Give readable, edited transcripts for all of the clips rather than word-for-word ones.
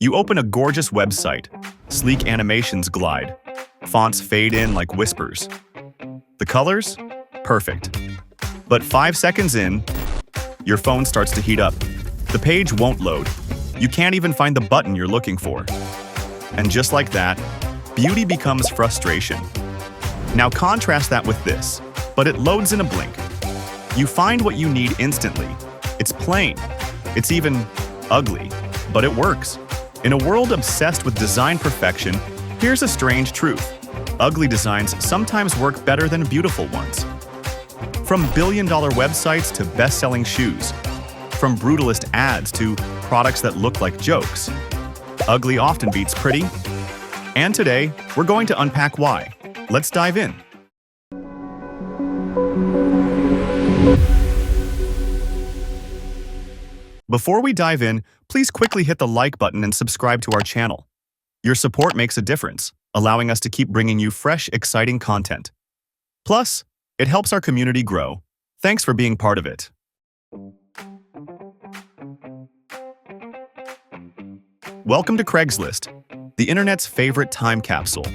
You open a gorgeous website. Sleek animations glide. Fonts fade in like whispers. The colors? Perfect. But 5 seconds in, your phone starts to heat up. The page won't load. You can't even find the button you're looking for. And just like that, beauty becomes frustration. Now contrast that with this, but it loads in a blink. You find what you need instantly. It's plain. It's even ugly, but it works. In a world obsessed with design perfection, here's a strange truth. Ugly designs sometimes work better than beautiful ones. From billion-dollar websites to best-selling shoes, from brutalist ads to products that look like jokes, ugly often beats pretty. And today, we're going to unpack why. Let's dive in. Before we dive in, please quickly hit the like button and subscribe to our channel. Your support makes a difference, allowing us to keep bringing you fresh, exciting content. Plus, it helps our community grow. Thanks for being part of it. Welcome to Craigslist, the internet's favorite time capsule.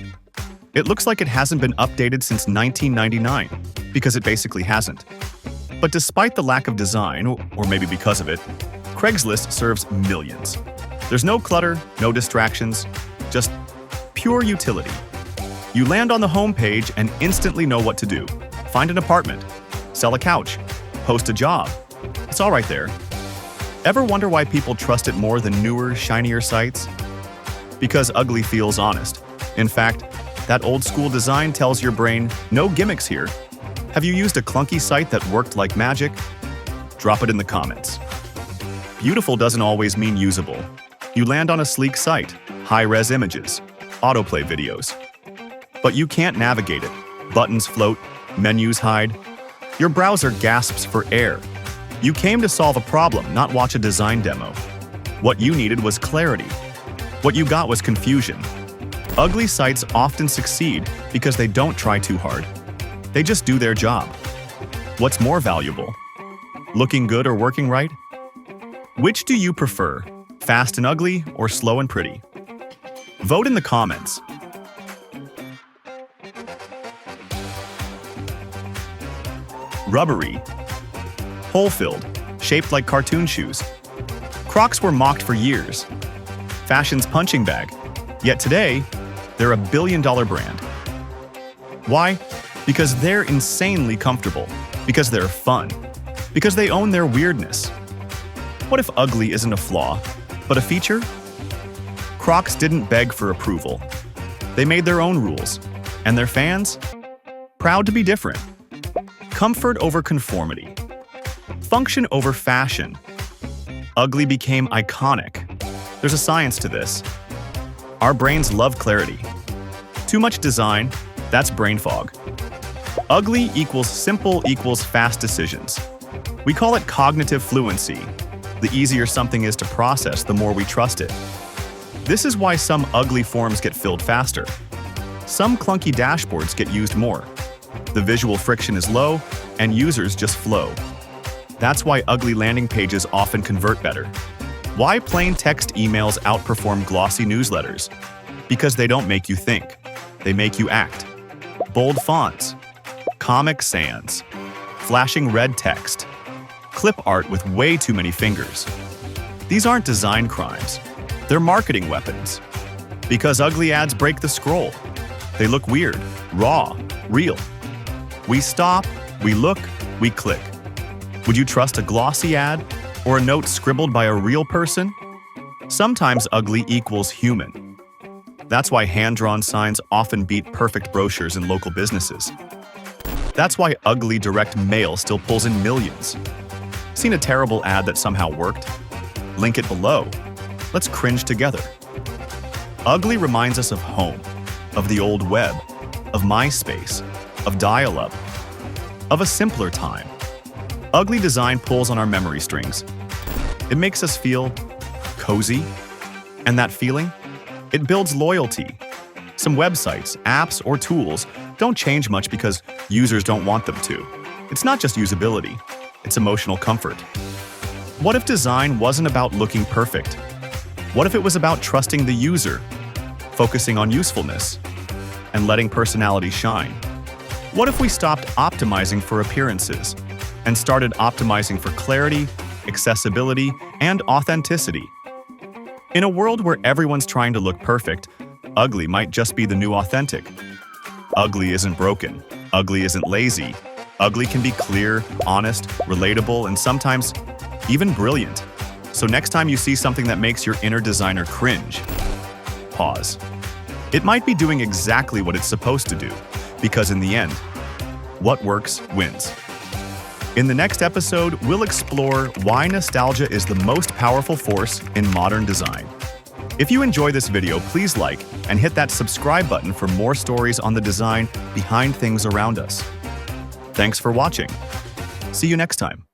It looks like it hasn't been updated since 1999, because it basically hasn't. But despite the lack of design, or maybe because of it, Craigslist serves millions. There's no clutter, no distractions, just pure utility. You land on the homepage and instantly know what to do. Find an apartment, sell a couch, post a job. It's all right there. Ever wonder why people trust it more than newer, shinier sites? Because ugly feels honest. In fact, that old-school design tells your brain, no gimmicks here. Have you used a clunky site that worked like magic? Drop it in the comments. Beautiful doesn't always mean usable. You land on a sleek site, high-res images, autoplay videos. But you can't navigate it. Buttons float, menus hide. Your browser gasps for air. You came to solve a problem, not watch a design demo. What you needed was clarity. What you got was confusion. Ugly sites often succeed because they don't try too hard. They just do their job. What's more valuable? Looking good or working right? Which do you prefer, fast and ugly or slow and pretty? Vote in the comments. Rubbery. Hole-filled, shaped like cartoon shoes. Crocs were mocked for years. Fashion's punching bag. Yet today, they're a billion-dollar brand. Why? Because they're insanely comfortable. Because they're fun. Because they own their weirdness. What if ugly isn't a flaw, but a feature? Crocs didn't beg for approval. They made their own rules. And their fans? Proud to be different. Comfort over conformity. Function over fashion. Ugly became iconic. There's a science to this. Our brains love clarity. Too much design, that's brain fog. Ugly equals simple equals fast decisions. We call it cognitive fluency. The easier something is to process, the more we trust it. This is why some ugly forms get filled faster. Some clunky dashboards get used more. The visual friction is low, and users just flow. That's why ugly landing pages often convert better. Why plain text emails outperform glossy newsletters? Because they don't make you think. They make you act. Bold fonts, Comic Sans, flashing red text, clip art with way too many fingers. These aren't design crimes. They're marketing weapons. Because ugly ads break the scroll. They look weird, raw, real. We stop, we look, we click. Would you trust a glossy ad or a note scribbled by a real person? Sometimes ugly equals human. That's why hand-drawn signs often beat perfect brochures in local businesses. That's why ugly direct mail still pulls in millions. Seen a terrible ad that somehow worked? Link it below. Let's cringe together. Ugly reminds us of home, of the old web, of MySpace, of dial-up, of a simpler time. Ugly design pulls on our memory strings. It makes us feel cozy, and that feeling, it builds loyalty. Some websites, apps, or tools don't change much because users don't want them to. It's not just usability, it's emotional comfort. What if design wasn't about looking perfect? What if it was about trusting the user, focusing on usefulness, and letting personality shine? What if we stopped optimizing for appearances and started optimizing for clarity, accessibility, and authenticity? In a world where everyone's trying to look perfect, ugly might just be the new authentic. Ugly isn't broken. Ugly isn't lazy. Ugly can be clear, honest, relatable, and sometimes even brilliant. So next time you see something that makes your inner designer cringe, pause. It might be doing exactly what it's supposed to do, because in the end, what works wins. In the next episode, we'll explore why nostalgia is the most powerful force in modern design. If you enjoy this video, please like and hit that subscribe button for more stories on the design behind things around us. Thanks for watching. See you next time.